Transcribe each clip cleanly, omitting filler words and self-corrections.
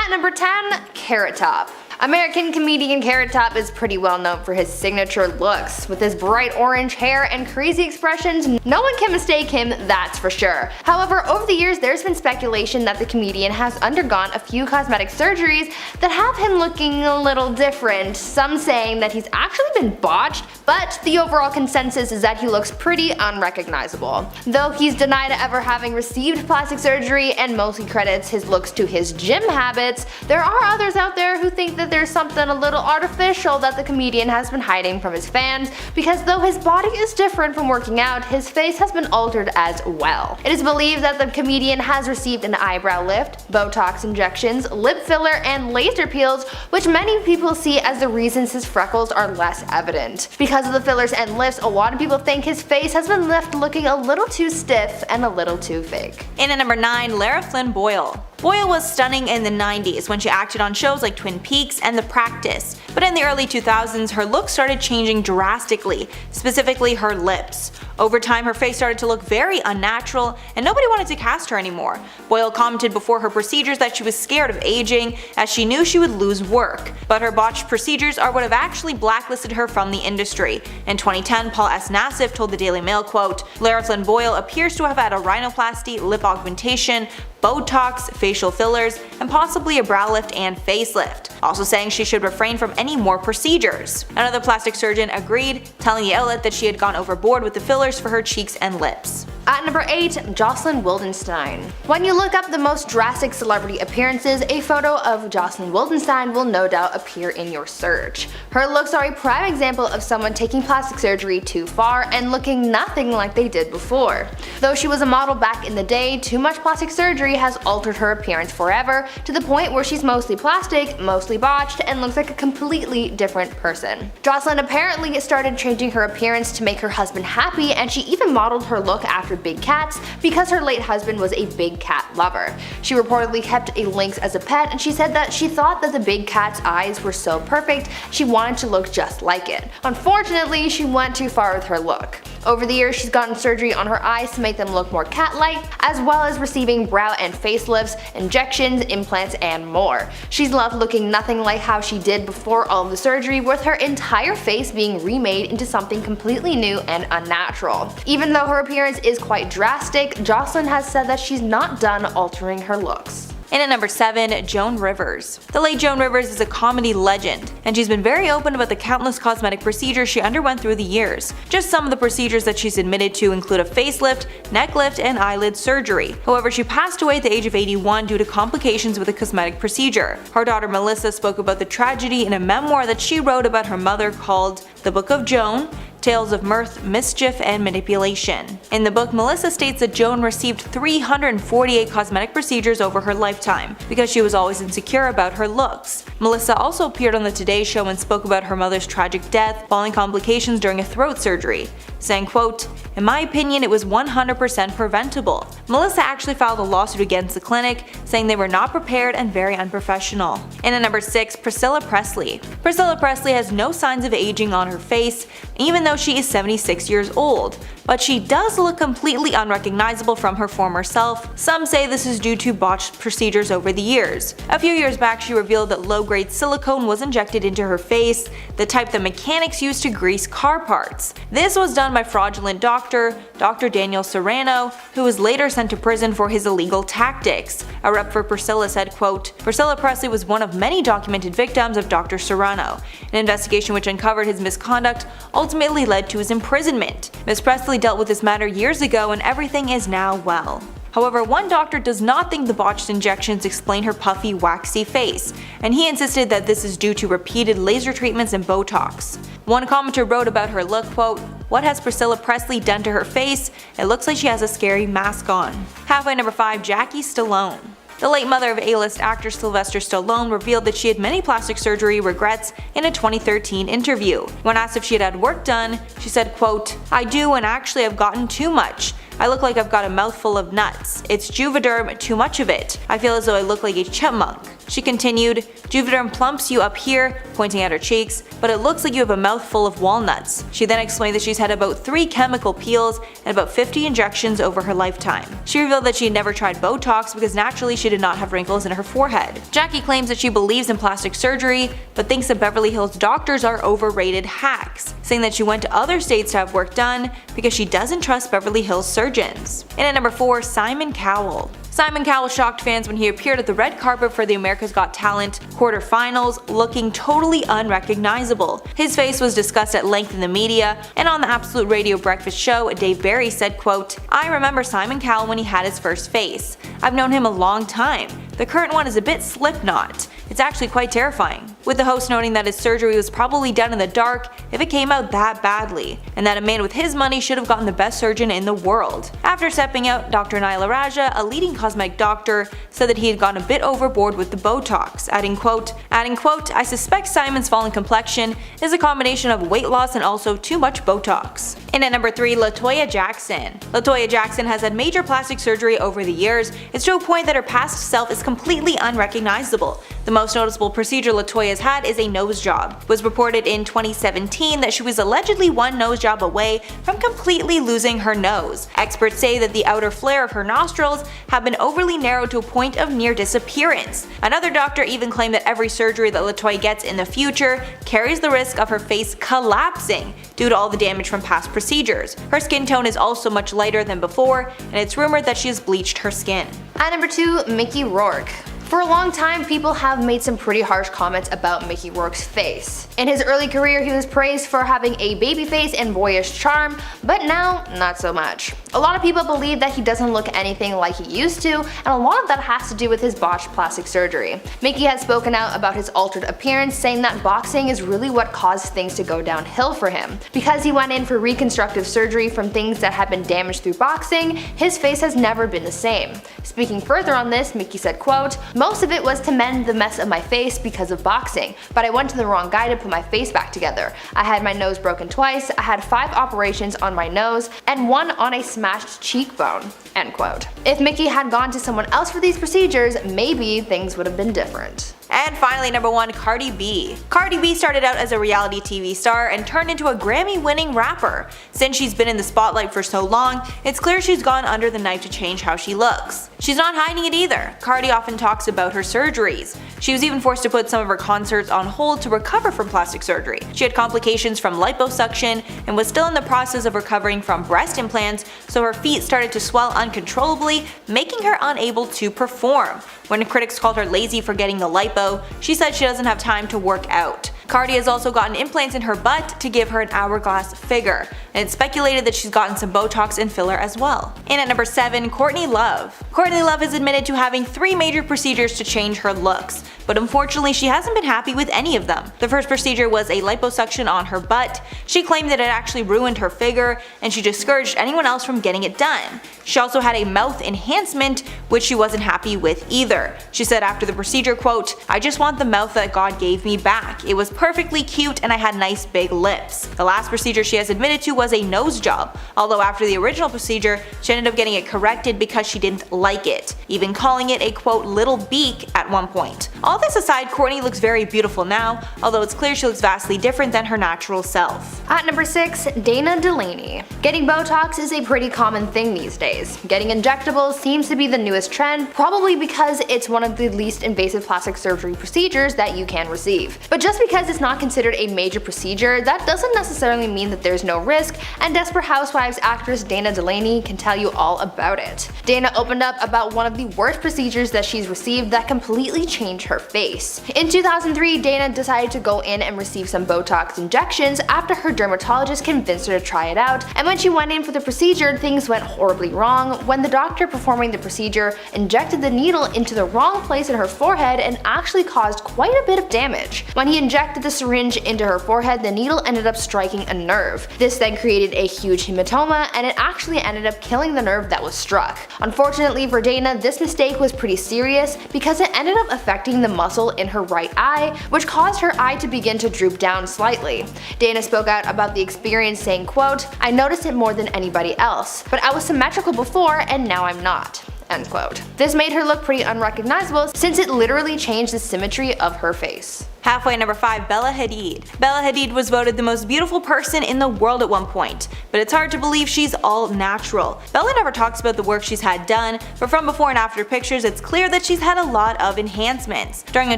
At number 10, Carrot Top. American comedian Carrot Top is pretty well known for his signature looks. With his bright orange hair and crazy expressions, no one can mistake him, that's for sure. However, over the years there's been speculation that the comedian has undergone a few cosmetic surgeries that have him looking a little different, some saying that he's actually been botched, but the overall consensus is that he looks pretty unrecognizable. Though he's denied ever having received plastic surgery and mostly credits his looks to his gym habits, there are others out there who think that there's something a little artificial that the comedian has been hiding from his fans, because though his body is different from working out, his face has been altered as well. It is believed that the comedian has received an eyebrow lift, botox injections, lip filler, and laser peels, which many people see as the reasons his freckles are less evident. Because of the fillers and lifts, a lot of people think his face has been left looking a little too stiff and a little too fake. In at number 9, Lara Flynn Boyle. Boyle was stunning in the 90s when she acted on shows like Twin Peaks and The Practice, but in the early 2000s her look started changing drastically, specifically her lips. Over time her face started to look very unnatural and nobody wanted to cast her anymore. Boyle commented before her procedures that she was scared of aging as she knew she would lose work, but her botched procedures are what have actually blacklisted her from the industry. In 2010, Paul S. Nassif told the Daily Mail, quote, "Lara Flynn Boyle appears to have had a rhinoplasty, lip augmentation, Botox, facial fillers, and possibly a brow lift and facelift," also saying she should refrain from any more procedures. Another plastic surgeon agreed, telling the outlet that she had gone overboard with the fillers for her cheeks and lips. At number 8, Jocelyn Wildenstein. When you look up the most drastic celebrity appearances, a photo of Jocelyn Wildenstein will no doubt appear in your search. Her looks are a prime example of someone taking plastic surgery too far and looking nothing like they did before. Though she was a model back in the day, too much plastic surgery has altered her appearance forever, to the point where she's mostly plastic, mostly botched, and looks like a completely different person. Jocelyn apparently started changing her appearance to make her husband happy, and she even modeled her look after big cats because her late husband was a big cat lover. She reportedly kept a lynx as a pet, and she said that she thought that the big cat's eyes were so perfect she wanted to look just like it. Unfortunately, she went too far with her look. Over the years she's gotten surgery on her eyes to make them look more cat-like, as well as receiving brow and facelifts, injections, implants, and more. She's left looking nothing like how she did before all of the surgery, with her entire face being remade into something completely new and unnatural. Even though her appearance is quite drastic, Jocelyn has said that she's not done altering her looks. In at number 7, Joan Rivers. The late Joan Rivers is a comedy legend, and she's been very open about the countless cosmetic procedures she underwent through the years. Just some of the procedures that she's admitted to include a facelift, neck lift, and eyelid surgery. However, she passed away at the age of 81 due to complications with a cosmetic procedure. Her daughter Melissa spoke about the tragedy in a memoir that she wrote about her mother called The Book of Joan: Tales of Mirth, Mischief, and Manipulation. In the book, Melissa states that Joan received 348 cosmetic procedures over her lifetime because she was always insecure about her looks. Melissa also appeared on the Today Show and spoke about her mother's tragic death following complications during a throat surgery, saying, quote, "In my opinion, it was 100% preventable." Melissa actually filed a lawsuit against the clinic, saying they were not prepared and very unprofessional. In at number 6, Priscilla Presley. Priscilla Presley has no signs of aging on her face, even though she is 76 years old, but she does look completely unrecognizable from her former self. Some say this is due to botched procedures over the years. A few years back she revealed that low-grade silicone was injected into her face, the type that mechanics use to grease car parts. This was done by fraudulent doctor, Dr. Daniel Serrano, who was later sent to prison for his illegal tactics. A rep for Priscilla said, quote, "Priscilla Presley was one of many documented victims of Dr. Serrano. An investigation which uncovered his misconduct ultimately led to his imprisonment. Ms. Presley dealt with this matter years ago and everything is now well." However, one doctor does not think the botched injections explain her puffy, waxy face, and he insisted that this is due to repeated laser treatments and Botox. One commenter wrote about her look, quote, "What has Priscilla Presley done to her face? It looks like she has a scary mask on." Halfway number 5, Jackie Stallone. The late mother of A-list actor Sylvester Stallone revealed that she had many plastic surgery regrets in a 2013 interview. When asked if she had had work done, she said, quote, "I do, and actually I've gotten too much. I look like I've got a mouthful of nuts. It's Juvederm, too much of it. I feel as though I look like a chipmunk." She continued, "Juvederm plumps you up here," pointing at her cheeks, "but it looks like you have a mouthful of walnuts." She then explained that she's had about 3 chemical peels and about 50 injections over her lifetime. She revealed that she had never tried Botox because naturally she did not have wrinkles in her forehead. Jackie claims that she believes in plastic surgery, but thinks that Beverly Hills doctors are overrated hacks, saying that she went to other states to have work done because she doesn't trust Beverly Hills surgeons. And at number 4, Simon Cowell. Simon Cowell shocked fans when he appeared at the red carpet for the America's Got Talent quarterfinals, looking totally unrecognizable. His face was discussed at length in the media, and on the Absolute Radio Breakfast show, Dave Barry said, quote, "I remember Simon Cowell when he had his first face. I've known him a long time. The current one is a bit Slipknot. It's actually quite terrifying," with the host noting that his surgery was probably done in the dark if it came out that badly, and that a man with his money should have gotten the best surgeon in the world. After stepping out, Dr. Naila Raja, a leading cosmetic doctor, said that he had gone a bit overboard with the Botox, adding quote, "I suspect Simon's fallen complexion is a combination of weight loss and also too much Botox." And at number 3, LaToya Jackson. LaToya Jackson has had major plastic surgery over the years. It's to a point that her past self is completely unrecognizable. The most noticeable procedure LaToya has had is a nose job. It was reported in 2017 that she was allegedly one nose job away from completely losing her nose. Experts say that the outer flare of her nostrils have been overly narrowed to a point of near disappearance. Another doctor even claimed that every surgery that LaToya gets in the future carries the risk of her face collapsing due to all the damage from past procedures. Her skin tone is also much lighter than before, and it's rumored that she has bleached her skin. At number 2, Mickey Rourke. For a long time, people have made some pretty harsh comments about Mickey Rourke's face. In his early career, he was praised for having a baby face and boyish charm, but now, not so much. A lot of people believe that he doesn't look anything like he used to, and a lot of that has to do with his botched plastic surgery. Mickey has spoken out about his altered appearance, saying that boxing is really what caused things to go downhill for him. Because he went in for reconstructive surgery from things that had been damaged through boxing, his face has never been the same. Speaking further on this, Mickey said, quote, "Most of it was to mend the mess of my face because of boxing, but I went to the wrong guy to put my face back together. I had my nose broken twice, I had 5 operations on my nose, and 1 on a smashed cheekbone." End quote. If Mickey had gone to someone else for these procedures, maybe things would have been different. And finally, number 1, Cardi B. Cardi B started out as a reality TV star and turned into a Grammy-winning rapper. Since she's been in the spotlight for so long, it's clear she's gone under the knife to change how she looks. She's not hiding it either. Cardi often talks about her surgeries. She was even forced to put some of her concerts on hold to recover from plastic surgery. She had complications from liposuction and was still in the process of recovering from breast implants, so her feet started to swell uncontrollably, making her unable to perform. When critics called her lazy for getting the lipo, she said she doesn't have time to work out. Cardi has also gotten implants in her butt to give her an hourglass figure, and it's speculated that she's gotten some Botox and filler as well. And at number 7, Courtney Love. Courtney Love has admitted to having 3 major procedures to change her looks, but unfortunately she hasn't been happy with any of them. The first procedure was a liposuction on her butt. She claimed that it actually ruined her figure, and she discouraged anyone else from getting it done. She also had a mouth enhancement, which she wasn't happy with either. She said after the procedure, quote, "I just want the mouth that God gave me back. It was perfectly cute and I had nice big lips." The last procedure she has admitted to was a nose job, although after the original procedure, she ended up getting it corrected because she didn't like it, even calling it a quote little beak at one point. All this aside, Courtney looks very beautiful now, although it's clear she looks vastly different than her natural self. At number 6, Dana Delaney. Getting Botox is a pretty common thing these days. Getting injectables seems to be the newest trend, probably because it's one of the least invasive plastic surgery procedures that you can receive. But just because it's not considered a major procedure, that doesn't necessarily mean that there's no risk, and Desperate Housewives actress Dana Delaney can tell you all about it. Dana opened up about one of the worst procedures that she's received that completely changed her face. In 2003, Dana decided to go in and receive some Botox injections after her dermatologist convinced her to try it out, and when she went in for the procedure, things went horribly wrong when the doctor performing the procedure injected the needle into the wrong place in her forehead and actually caused quite a bit of damage. When he injected the syringe into her forehead, the needle ended up striking a nerve. This then created a huge hematoma, and it actually ended up killing the nerve that was struck. Unfortunately for Dana, this mistake was pretty serious because it ended up affecting the muscle in her right eye, which caused her eye to begin to droop down slightly. Dana spoke out about the experience saying, quote, "I noticed it more than anybody else, but I was symmetrical before and now I'm not." end quote. This made her look pretty unrecognizable since it literally changed the symmetry of her face. Halfway at number 5, Bella Hadid. Bella Hadid was voted the most beautiful person in the world at one point, but it's hard to believe she's all natural. Bella never talks about the work she's had done, but from before and after pictures it's clear that she's had a lot of enhancements. During a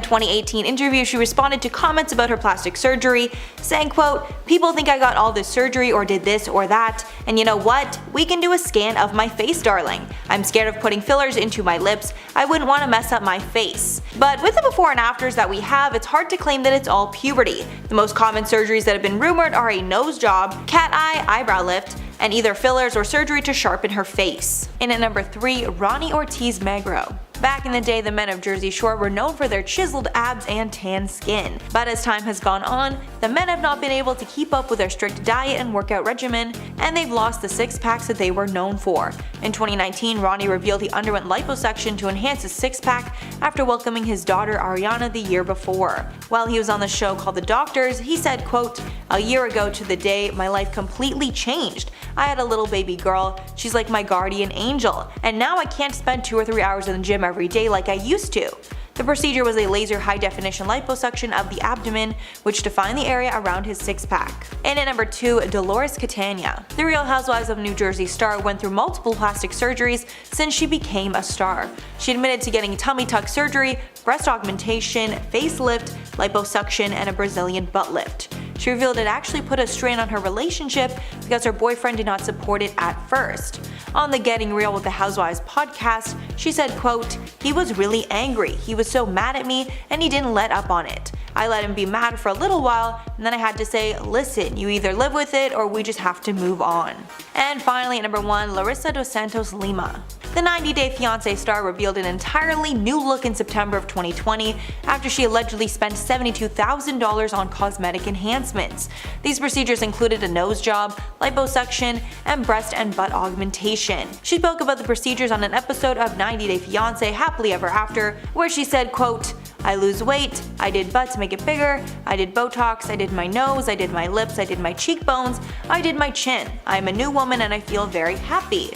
2018 interview, she responded to comments about her plastic surgery, saying, quote, "People think I got all this surgery or did this or that, and you know what? We can do a scan of my face, darling. I'm scared of putting fillers into my lips. I wouldn't want to mess up my face." But with the before and afters that we have, it's hard to claim that it's all puberty. The most common surgeries that have been rumored are a nose job, cat eye, eyebrow lift, and either fillers or surgery to sharpen her face. In at number 3, Ronnie Ortiz Magro. Back in the day, the men of Jersey Shore were known for their chiseled abs and tan skin. But as time has gone on, the men have not been able to keep up with their strict diet and workout regimen, and they've lost the six-packs that they were known for. In 2019, Ronnie revealed he underwent liposuction to enhance his six-pack after welcoming his daughter Ariana the year before. While he was on the show called The Doctors, he said, quote, "A year ago to the day, my life completely changed. I had a little baby girl, she's like my guardian angel, and now I can't spend 2 or 3 hours in the gym every day like I used to." The procedure was a laser high-definition liposuction of the abdomen, which defined the area around his six-pack. And at number 2, Dolores Catania. The Real Housewives of New Jersey star went through multiple plastic surgeries since she became a star. She admitted to getting tummy tuck surgery, breast augmentation, facelift, liposuction, and a Brazilian butt lift. She revealed it actually put a strain on her relationship because her boyfriend did not support it at first. On the Getting Real with the Housewives podcast, she said, quote, "He was really angry. He was so mad at me and he didn't let up on it. I let him be mad for a little while and then I had to say, listen, you either live with it or we just have to move on." And finally at number 1, Larissa Dos Santos Lima. The 90 Day Fiancé star revealed an entirely new look in September of 2020 after she allegedly spent $72,000 on cosmetic enhancements. These procedures included a nose job, liposuction, and breast and butt augmentation. She spoke about the procedures on an episode of 90 Day Fiancé Happily Ever After, where she said, quote, "I lose weight, I did butt to make it bigger, I did botox, I did my nose, I did my lips, I did my cheekbones, I did my chin. I am a new woman and I feel very happy."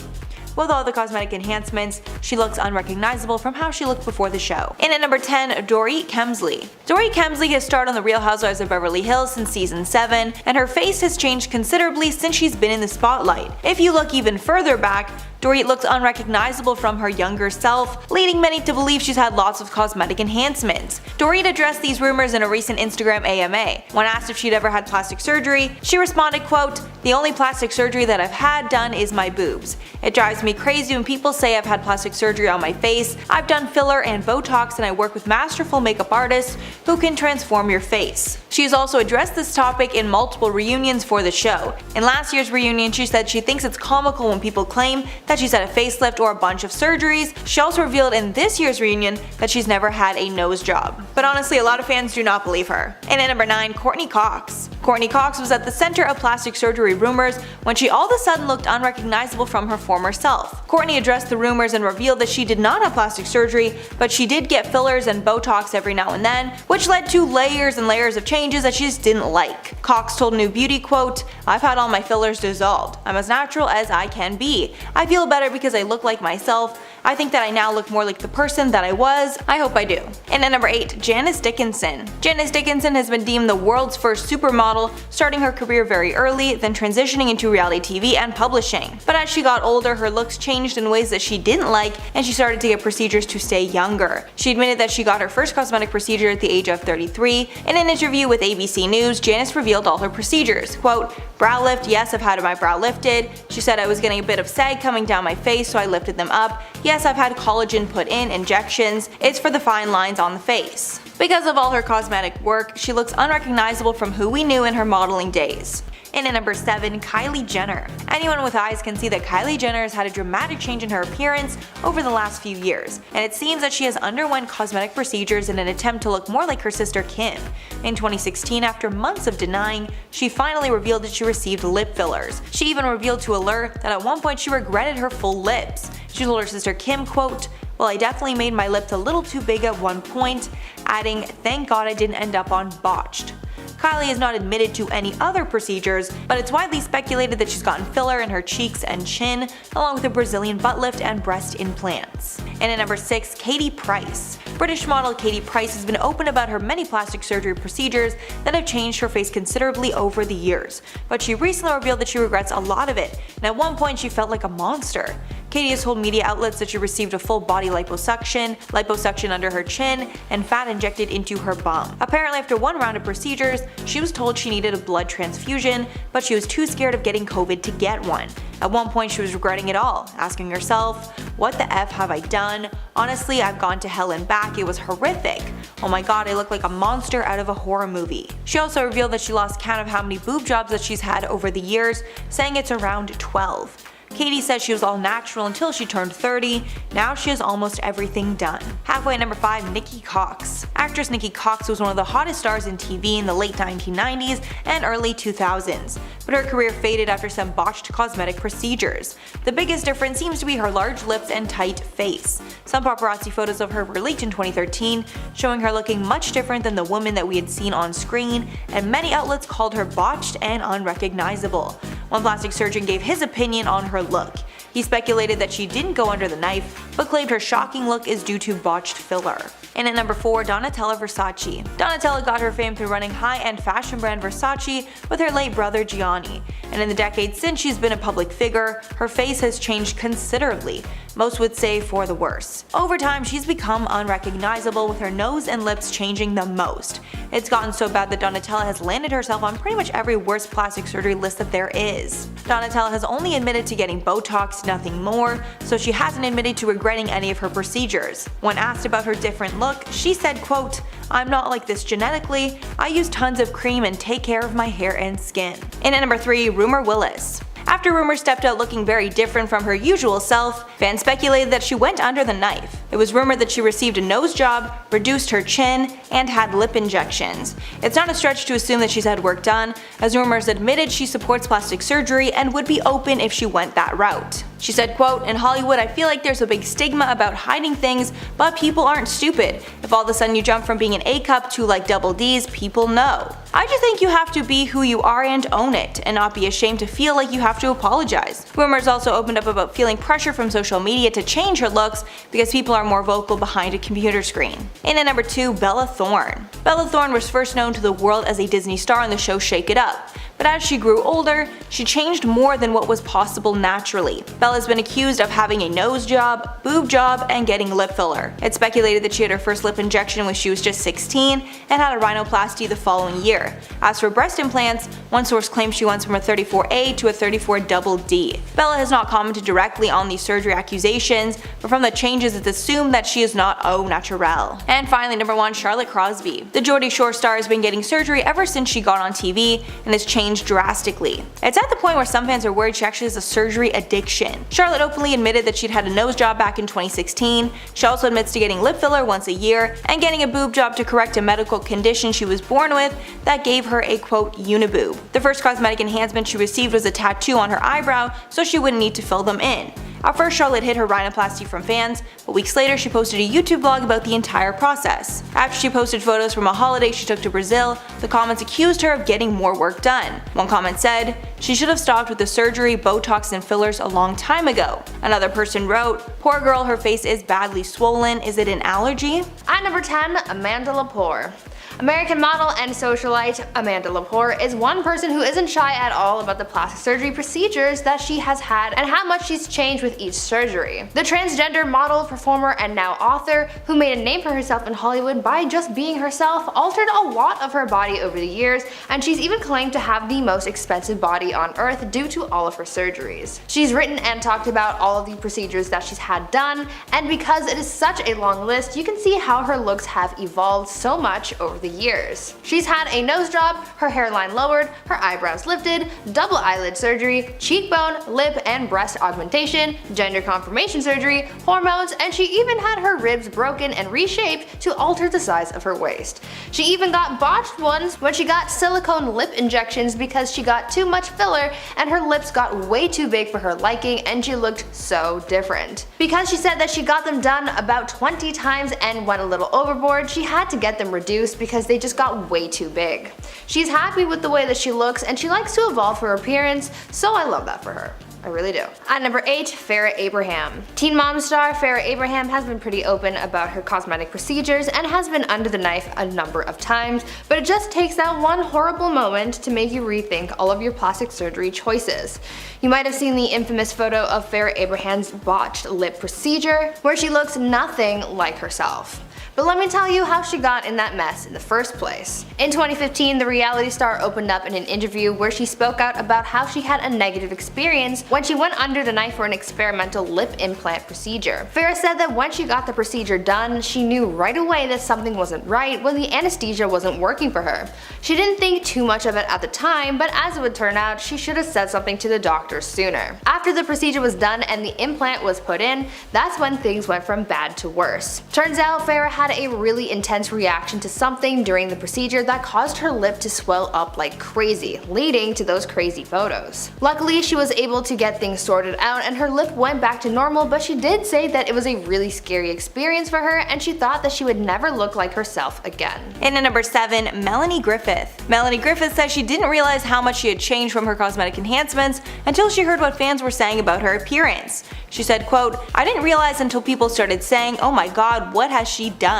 With all the cosmetic enhancements, she looks unrecognizable from how she looked before the show. In at number 10, Dorit Kemsley. Dorit Kemsley has starred on The Real Housewives of Beverly Hills since season 7, and her face has changed considerably since she's been in the spotlight. If you look even further back, Dorit looks unrecognizable from her younger self, leading many to believe she's had lots of cosmetic enhancements. Dorit addressed these rumors in a recent Instagram AMA. When asked if she'd ever had plastic surgery, she responded, quote, "The only plastic surgery that I've had done is my boobs. It drives me crazy when people say I've had plastic surgery on my face. I've done filler and Botox and I work with masterful makeup artists who can transform your face." She has also addressed this topic in multiple reunions for the show. In last year's reunion, she said she thinks it's comical when people claim that she's had a facelift or a bunch of surgeries. She also revealed in this year's reunion that she's never had a nose job. But honestly, a lot of fans do not believe her. And at number 9, Courtney Cox. Courtney Cox was at the center of plastic surgery rumors when she all of a sudden looked unrecognizable from her former self. Courtney addressed the rumors and revealed that she did not have plastic surgery, but she did get fillers and Botox every now and then, which led to layers and layers of changes that she just didn't like. Cox told New Beauty, quote, "I've had all my fillers dissolved. I'm as natural as I can be. I feel better because I look like myself. I think that I now look more like the person that I was. I hope I do." And at number 8, Janice Dickinson. Janice Dickinson has been deemed the world's first supermodel, starting her career very early, then transitioning into reality TV and publishing. But as she got older, her looks changed in ways that she didn't like, and she started to get procedures to stay younger. She admitted that she got her first cosmetic procedure at the age of 33. In an interview with ABC News, Janice revealed all her procedures. Quote, "Brow lift, yes, I've had my brow lifted." She said, "I was getting a bit of sag coming down my face, so I lifted them up. Yes, I've had collagen put in, injections. It's for the fine lines on the face." Because of all her cosmetic work, she looks unrecognizable from who we knew in her modeling days. And at number 7, Kylie Jenner. Anyone with eyes can see that Kylie Jenner has had a dramatic change in her appearance over the last few years, and it seems that she has underwent cosmetic procedures in an attempt to look more like her sister Kim. In 2016, after months of denying, she finally revealed that she received lip fillers. She even revealed to Allure that at one point she regretted her full lips. She told her sister Kim, quote, "Well, I definitely made my lips a little too big at one point," adding, "Thank God I didn't end up on Botched." Kylie has not admitted to any other procedures, but it's widely speculated that she's gotten filler in her cheeks and chin, along with a Brazilian butt lift and breast implants. And at number 6, Katie Price. British model Katie Price has been open about her many plastic surgery procedures that have changed her face considerably over the years, but she recently revealed that she regrets a lot of it, and at one point she felt like a monster. Katie has told media outlets that she received a full body liposuction under her chin, and fat injected into her bum. Apparently after one round of procedures, she was told she needed a blood transfusion, but she was too scared of getting COVID to get one. At one point she was regretting it all, asking herself, "What the F have I done? Honestly, I've gone to hell and back, it was horrific. Oh my god, I look like a monster out of a horror movie." She also revealed that she lost count of how many boob jobs that she's had over the years, saying it's around 12. Katie said she was all natural until she turned 30, now she has almost everything done. Halfway at number 5, Nikki Cox. Actress Nikki Cox was one of the hottest stars in TV in the late 1990s and early 2000s, but her career faded after some botched cosmetic procedures. The biggest difference seems to be her large lips and tight face. Some paparazzi photos of her were leaked in 2013, showing her looking much different than the woman that we had seen on screen, and many outlets called her botched and unrecognizable. One plastic surgeon gave his opinion on her look. He speculated that she didn't go under the knife, but claimed her shocking look is due to botched filler. And at number 4, Donatella Versace. Donatella got her fame through running high-end fashion brand Versace with her late brother Gianni, and in the decades since she's been a public figure, her face has changed considerably, most would say for the worse. Over time, she's become unrecognizable, with her nose and lips changing the most. It's gotten so bad that Donatella has landed herself on pretty much every worst plastic surgery list that there is. Donatella has only admitted to getting Botox, nothing more, so she hasn't admitted to regretting any of her procedures. When asked about her different look, she said, quote, "I'm not like this genetically, I use tons of cream and take care of my hair and skin." And at number 3, Rumor Willis. After Rumor stepped out looking very different from her usual self, fans speculated that she went under the knife. It was rumored that she received a nose job, reduced her chin, and had lip injections. It's not a stretch to assume that she's had work done, as Rumors admitted she supports plastic surgery and would be open if she went that route. She said, quote, "In Hollywood, I feel like there's a big stigma about hiding things, but people aren't stupid. If all of a sudden you jump from being an A cup to like double Ds, people know. I just think you have to be who you are and own it, and not be ashamed to feel like you have to apologize." Rumors also opened up about feeling pressure from social media to change her looks because people are more vocal behind a computer screen. And at number 2, Bella Thorne. Bella Thorne was first known to the world as a Disney star on the show Shake It Up, but as she grew older, she changed more than what was possible naturally. Bella's been accused of having a nose job, boob job, and getting lip filler. It's speculated that she had her first lip injection when she was just 16 and had a rhinoplasty the following year. As for breast implants, one source claims she went from a 34A to a 34D. Bella has not commented directly on these surgery accusations, but from the changes it's assumed that she is not au naturel. And finally, number 1, Charlotte Crosby. The Geordie Shore star has been getting surgery ever since she got on TV and has changed drastically. It's at the point where some fans are worried she actually has a surgery addiction. Charlotte openly admitted that she'd had a nose job back in 2016. She also admits to getting lip filler once a year and getting a boob job to correct a medical condition she was born with that gave her a quote uniboob. The first cosmetic enhancement she received was a tattoo on her eyebrow so she wouldn't need to fill them in. At first, Charlotte hid her rhinoplasty from fans, but weeks later she posted a YouTube vlog about the entire process. After she posted photos from a holiday she took to Brazil, the comments accused her of getting more work done. One comment said, "She should have stopped with the surgery, Botox, and fillers a long time ago." Another person wrote, "Poor girl, her face is badly swollen, is it an allergy?" At number 10, Amanda Lepore. American model and socialite Amanda Lepore is one person who isn't shy at all about the plastic surgery procedures that she has had and how much she's changed with each surgery. The transgender model, performer, and now author, who made a name for herself in Hollywood by just being herself, altered a lot of her body over the years, and she's even claimed to have the most expensive body on earth due to all of her surgeries. She's written and talked about all of the procedures that she's had done, and because it is such a long list, you can see how her looks have evolved so much over the years. She's had a nose job, her hairline lowered, her eyebrows lifted, double eyelid surgery, cheekbone, lip and breast augmentation, gender confirmation surgery, hormones, and she even had her ribs broken and reshaped to alter the size of her waist. She even got botched ones when she got silicone lip injections because she got too much filler and her lips got way too big for her liking and she looked so different. Because she said that she got them done about 20 times and went a little overboard, she had to get them reduced because because they just got way too big. She's happy with the way that she looks and she likes to evolve her appearance, so I love that for her. I really do. At number 8, Farrah Abraham. Teen Mom star Farrah Abraham has been pretty open about her cosmetic procedures and has been under the knife a number of times, but it just takes that one horrible moment to make you rethink all of your plastic surgery choices. You might have seen the infamous photo of Farrah Abraham's botched lip procedure, where she looks nothing like herself. But let me tell you how she got in that mess in the first place. In 2015, the reality star opened up in an interview where she spoke out about how she had a negative experience when she went under the knife for an experimental lip implant procedure. Farrah said that when she got the procedure done, she knew right away that something wasn't right when the anesthesia wasn't working for her. She didn't think too much of it at the time, but as it would turn out, she should have said something to the doctor sooner. After the procedure was done and the implant was put in, that's when things went from bad to worse. Turns out Farrah had a really intense reaction to something during the procedure that caused her lip to swell up like crazy, leading to those crazy photos. Luckily, she was able to get things sorted out and her lip went back to normal, but she did say that it was a really scary experience for her and she thought that she would never look like herself again. And at number 7, Melanie Griffith. Melanie Griffith says she didn't realize how much she had changed from her cosmetic enhancements until she heard what fans were saying about her appearance. She said, quote, "I didn't realize until people started saying, oh my god, what has she done?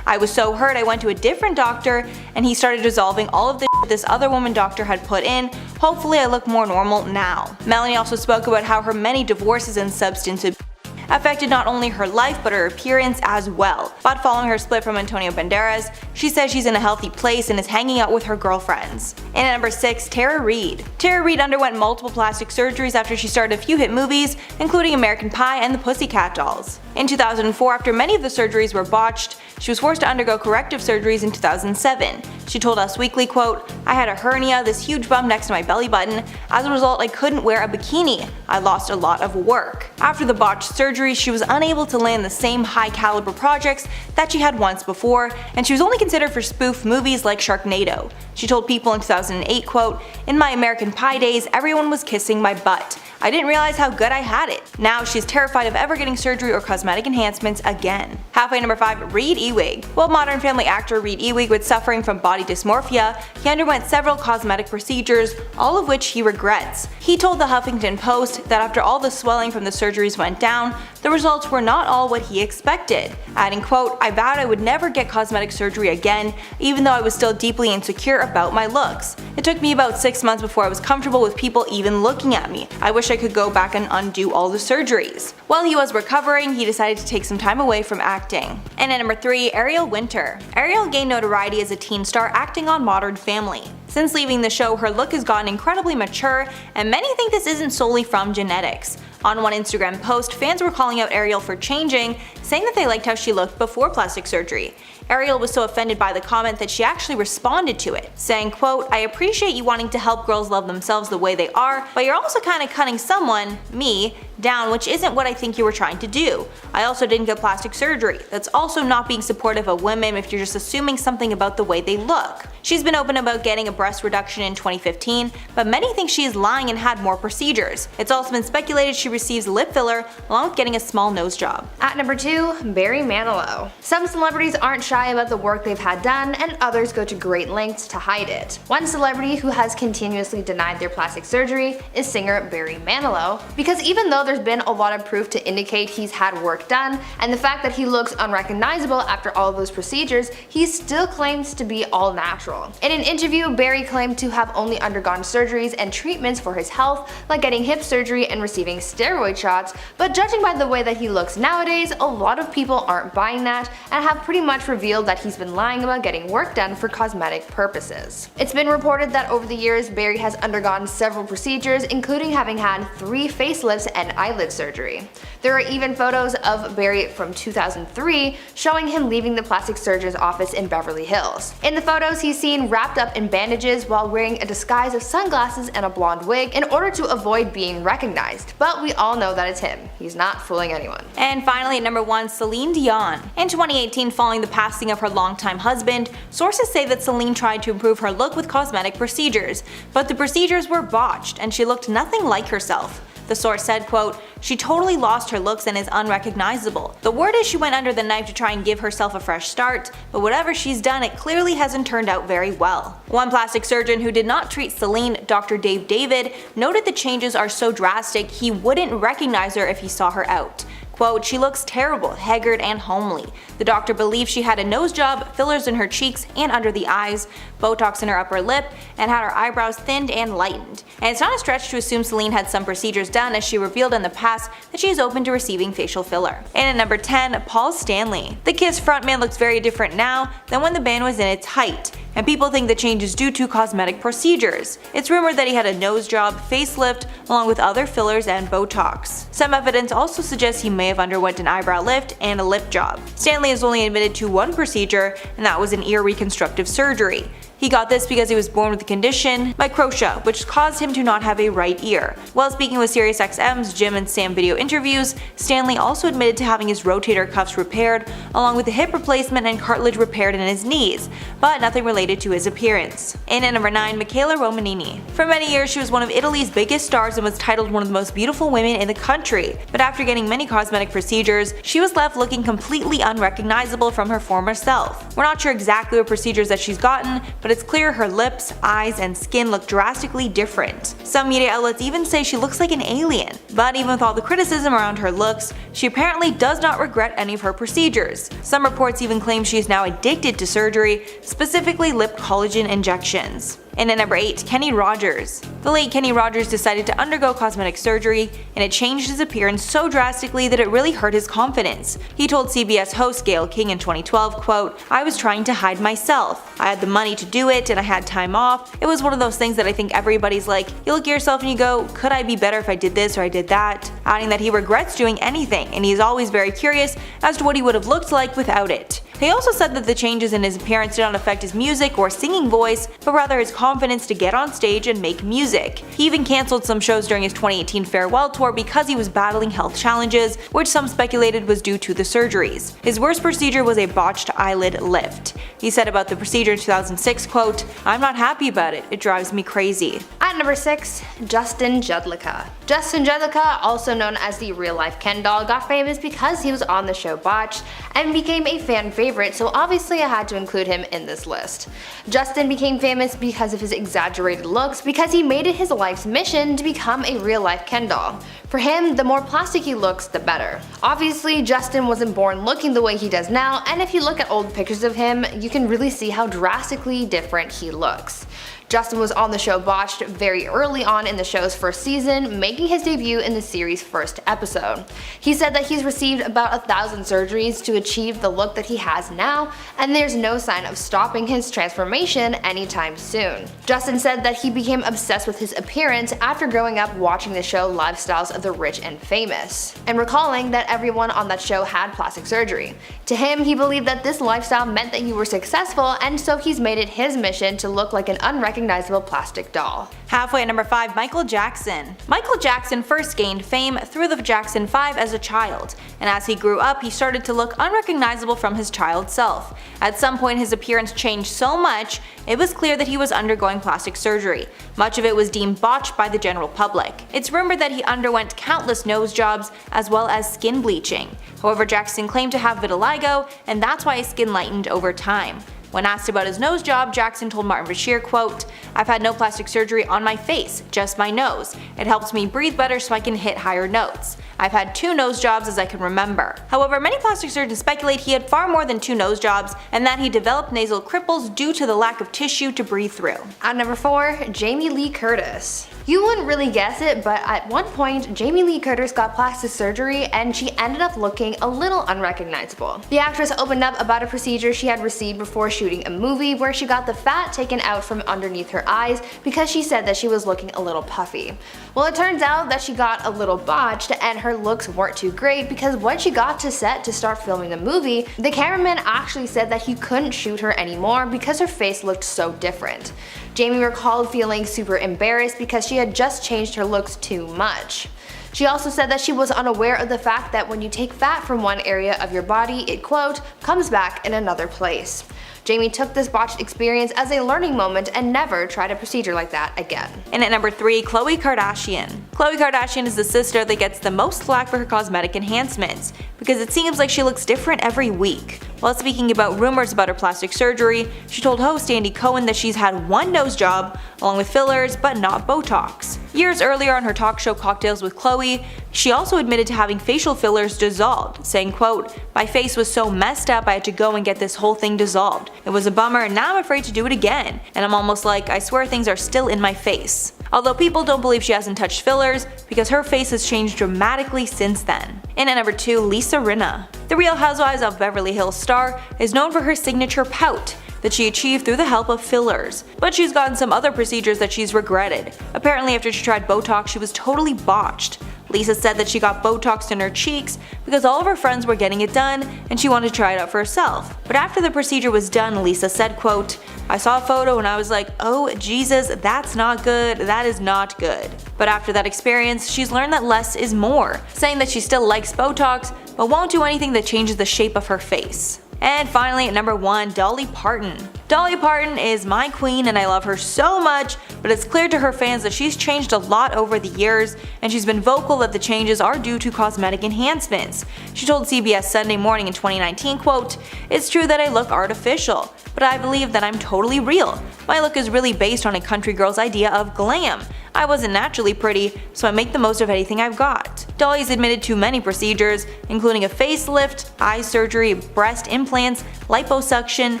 I was so hurt I went to a different doctor and he started dissolving all of the shit this other woman doctor had put in. Hopefully I look more normal now." Melanie also spoke about how her many divorces and substance abuse affected not only her life but her appearance as well. But following her split from Antonio Banderas, she says she's in a healthy place and is hanging out with her girlfriends. And at number 6, Tara Reid. Tara Reid underwent multiple plastic surgeries after she starred a few hit movies, including American Pie and the Pussycat Dolls. In 2004, after many of the surgeries were botched, she was forced to undergo corrective surgeries in 2007. She told Us Weekly, quote, "I had a hernia, this huge bump next to my belly button. As a result, I couldn't wear a bikini. I lost a lot of work." After the botched surgery, she was unable to land the same high caliber projects that she had once before, and she was only considered for spoof movies like Sharknado. She told People in 2008, quote, "In my American Pie days, everyone was kissing my butt. I didn't realize how good I had it." Now she's terrified of ever getting surgery or cosmetic enhancements again. Halfway number 5, Reed Ewig. While Modern Family actor Reed Ewig was suffering from body dysmorphia, he underwent several cosmetic procedures, all of which he regrets. He told the Huffington Post that after all the swelling from the surgeries went down, the results were not all what he expected, adding, quote, "I vowed I would never get cosmetic surgery again, even though I was still deeply insecure about my looks. It took me about 6 months before I was comfortable with people even looking at me. I wish I could go back and undo all the surgeries." While he was recovering, he decided to take some time away from acting. And at number 3, Ariel Winter. Ariel gained notoriety as a teen star acting on Modern Family. Since leaving the show, her look has gotten incredibly mature, and many think this isn't solely from genetics. On one Instagram post, fans were calling out Ariel for changing, saying that they liked how she looked before plastic surgery. Ariel was so offended by the comment that she actually responded to it, saying, quote, "I appreciate you wanting to help girls love themselves the way they are, but you're also kinda cutting someone, me, down, which isn't what I think you were trying to do. I also didn't get plastic surgery. That's also not being supportive of women if you're just assuming something about the way they look." She's been open about getting a breast reduction in 2015, but many think she is lying and had more procedures. It's also been speculated she receives lip filler along with getting a small nose job. At number 2, Barry Manilow. Some celebrities aren't shy about the work they've had done, and others go to great lengths to hide it. One celebrity who has continuously denied their plastic surgery is singer Barry Manilow, because even though there's been a lot of proof to indicate he's had work done, and the fact that he looks unrecognizable after all of those procedures, he still claims to be all natural. In an interview, Barry claimed to have only undergone surgeries and treatments for his health, like getting hip surgery and receiving steroid shots, but judging by the way that he looks nowadays, a lot of people aren't buying that and have pretty much revealed that he's been lying about getting work done for cosmetic purposes. It's been reported that over the years, Barry has undergone several procedures, including having had 3 facelifts and eyelid surgery. There are even photos of Barry from 2003 showing him leaving the plastic surgeon's office in Beverly Hills. In the photos, he's seen wrapped up in bandages while wearing a disguise of sunglasses and a blonde wig in order to avoid being recognized. But we all know that it's him. He's not fooling anyone. And finally at number 1, Celine Dion. In 2018, following the passing of her longtime husband, sources say that Celine tried to improve her look with cosmetic procedures, but the procedures were botched and she looked nothing like herself. The source said, quote, "She totally lost her looks and is unrecognizable. The word is she went under the knife to try and give herself a fresh start, but whatever she's done, it clearly hasn't turned out very well." One plastic surgeon who did not treat Celine, Dr. Dave David, noted the changes are so drastic he wouldn't recognize her if he saw her out. Quote, "She looks terrible, haggard, and homely. The doctor believes she had a nose job, fillers in her cheeks and under the eyes, botox in her upper lip, and had her eyebrows thinned and lightened." And it's not a stretch to assume Celine had some procedures done, as she revealed in the past that she is open to receiving facial filler. And at number 10, Paul Stanley. The Kiss frontman looks very different now than when the band was in its height, and people think the change is due to cosmetic procedures. It's rumored that he had a nose job, facelift, along with other fillers and botox. Some evidence also suggests he may have underwent an eyebrow lift and a lip job. Stanley is only admitted to one procedure, and that was an ear reconstructive surgery. He got this because he was born with the condition microtia, which caused him to not have a right ear. While speaking with SiriusXM's Jim and Sam video interviews, Stanley also admitted to having his rotator cuffs repaired, along with a hip replacement and cartilage repaired in his knees, but nothing related to his appearance. And at number 9, Michaela Romanini. For many years, she was one of Italy's biggest stars and was titled one of the most beautiful women in the country, but after getting many cosmetic procedures, she was left looking completely unrecognizable from her former self. We're not sure exactly what procedures that she's gotten, but it's clear her lips, eyes, and skin look drastically different. Some media outlets even say she looks like an alien. But even with all the criticism around her looks, she apparently does not regret any of her procedures. Some reports even claim she is now addicted to surgery, specifically lip collagen injections. And at number 8, Kenny Rogers. The late Kenny Rogers decided to undergo cosmetic surgery, and it changed his appearance so drastically that it really hurt his confidence. He told CBS host Gayle King in 2012, quote, "I was trying to hide myself. I had the money to do it and I had time off. It was one of those things that I think everybody's like, you look at yourself and you go, could I be better if I did this or I did that?" Adding that he regrets doing anything, and he is always very curious as to what he would have looked like without it. He also said that the changes in his appearance did not affect his music or singing voice, but rather his confidence to get on stage and make music. He even cancelled some shows during his 2018 farewell tour because he was battling health challenges, which some speculated was due to the surgeries. His worst procedure was a botched eyelid lift. He said about the procedure in 2006, quote, "I'm not happy about it. It drives me crazy." At number 6, Justin Jedlica. Justin Jedlica, also known as the real-life Ken doll, got famous because he was on the show Botched and became a fan favorite, so obviously I had to include him in this list. Justin became famous because of his exaggerated looks, because he made it his life's mission to become a real-life Ken doll. For him, the more plastic he looks, the better. Obviously, Justin wasn't born looking the way he does now, and if you look at old pictures of him, you can really see how drastically different he looks. Justin was on the show Botched very early on in the show's first season, making his debut in the series' first episode. He said that he's received about 1,000 surgeries to achieve the look that he has now, and there's no sign of stopping his transformation anytime soon. Justin said that he became obsessed with his appearance after growing up watching the show Lifestyles of the Rich and Famous, and recalling that everyone on that show had plastic surgery. To him, he believed that this lifestyle meant that you were successful, and so he's made it his mission to look like an unrecognizable plastic doll. Halfway at number 5, Michael Jackson. Michael Jackson first gained fame through the Jackson 5 as a child, and as he grew up he started to look unrecognizable from his child self. At some point his appearance changed so much, it was clear that he was undergoing plastic surgery. Much of it was deemed botched by the general public. It's rumored that he underwent countless nose jobs as well as skin bleaching. However, Jackson claimed to have vitiligo, and that's why his skin lightened over time. When asked about his nose job, Jackson told Martin Bashir, quote, "I've had no plastic surgery on my face, just my nose. It helps me breathe better so I can hit higher notes. I've had 2 nose jobs as I can remember." However, many plastic surgeons speculate he had far more than 2 nose jobs, and that he developed nasal cripples due to the lack of tissue to breathe through. At number 4, Jamie Lee Curtis. You wouldn't really guess it, but at one point, Jamie Lee Curtis got plastic surgery and she ended up looking a little unrecognizable. The actress opened up about a procedure she had received before shooting a movie where she got the fat taken out from underneath her eyes because she said that she was looking a little puffy. Well, it turns out that she got a little botched and her looks weren't too great, because when she got to set to start filming the movie, the cameraman actually said that he couldn't shoot her anymore because her face looked so different. Jamie recalled feeling super embarrassed because she had just changed her looks too much. She also said that she was unaware of the fact that when you take fat from one area of your body, it, quote, "comes back in another place." Jamie took this botched experience as a learning moment and never tried a procedure like that again. And at number 3, Khloe Kardashian. Khloe Kardashian is the sister that gets the most flack for her cosmetic enhancements, because it seems like she looks different every week. While speaking about rumors about her plastic surgery, she told host Andy Cohen that she's had one nose job, along with fillers, but not Botox. Years earlier on her talk show Cocktails with Khloe, she also admitted to having facial fillers dissolved, saying, quote, "My face was so messed up I had to go and get this whole thing dissolved. It was a bummer and now I'm afraid to do it again. And I'm almost like, I swear things are still in my face." Although people don't believe she hasn't touched fillers, because her face has changed dramatically since then. And at number 2, Lisa Rinna. The Real Housewives of Beverly Hills star is known for her signature pout that she achieved through the help of fillers, but she's gotten some other procedures that she's regretted. Apparently after she tried Botox, she was totally botched. Lisa said that she got Botox in her cheeks because all of her friends were getting it done and she wanted to try it out for herself. But after the procedure was done, Lisa said, quote, "I saw a photo and I was like, oh Jesus, that's not good, that is not good." But after that experience, she's learned that less is more, saying that she still likes Botox, but won't do anything that changes the shape of her face. And finally at number 1, Dolly Parton. Dolly Parton is my queen and I love her so much, but it's clear to her fans that she's changed a lot over the years, and she's been vocal that the changes are due to cosmetic enhancements. She told CBS Sunday Morning in 2019, quote, "It's true that I look artificial, but I believe that I'm totally real. My look is really based on a country girl's idea of glam. I wasn't naturally pretty, so I make the most of anything I've got." Dolly's admitted to many procedures, including a facelift, eye surgery, breast implants, liposuction,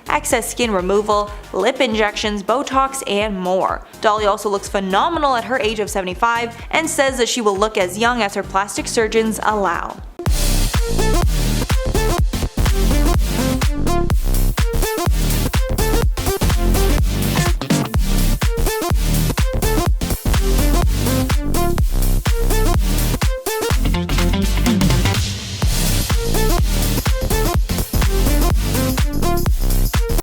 excess skin removal, lip injections, Botox, and more. Dolly also looks phenomenal at her age of 75 and says that she will look as young as her plastic surgeons allow.